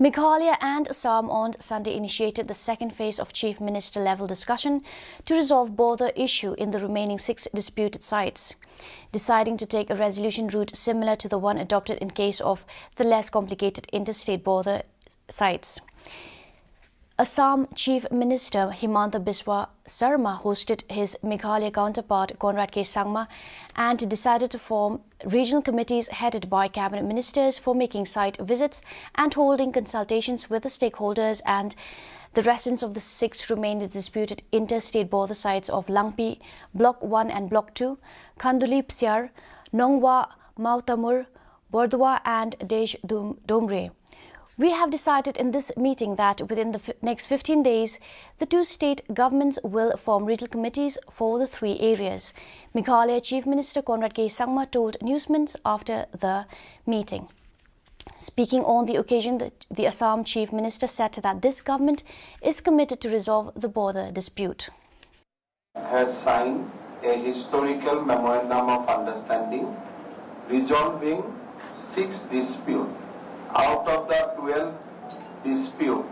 Meghalaya and Assam on Sunday initiated the second phase of Chief Minister level discussion to resolve border issue in the remaining 6 disputed sites, deciding to take a resolution route similar to the one adopted in case of the less complicated interstate border sites. Assam Chief Minister Himanta Biswa Sarma hosted his Meghalaya counterpart Conrad K. Sangma and decided to form regional committees headed by cabinet ministers for making site visits and holding consultations with the stakeholders and the residents of the 6 remaining disputed interstate border sites of Langpi, Block 1 and Block 2, Khanduli Psiar, Nongwa, Mautamur, Bordwa and Dej Domre. We have decided in this meeting that within the next 15 days, the 2 state governments will form regional committees for the 3 areas, Meghalaya Chief Minister Conrad K. Sangma told newsmen after the meeting. Speaking on the occasion, the Assam Chief Minister said that this government is committed to resolve the border dispute. Has signed a historical memorandum of understanding resolving 6 disputes out of the 12 disputes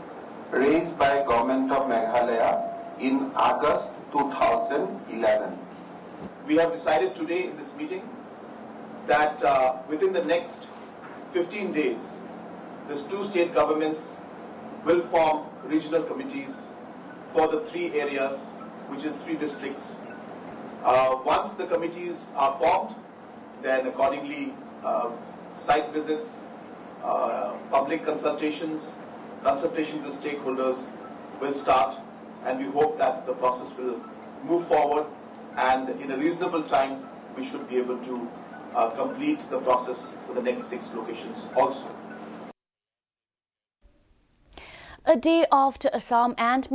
raised by Government of Meghalaya in August 2011. We have decided today in this meeting that within the next 15 days, these 2 state governments will form regional committees for the 3 areas, which is 3 districts. Once the committees are formed, then accordingly site visits, public consultations, consultation with stakeholders will start, and we hope that the process will move forward, and in a reasonable time we should be able to complete the process for the next 6 locations also. A day after Assam and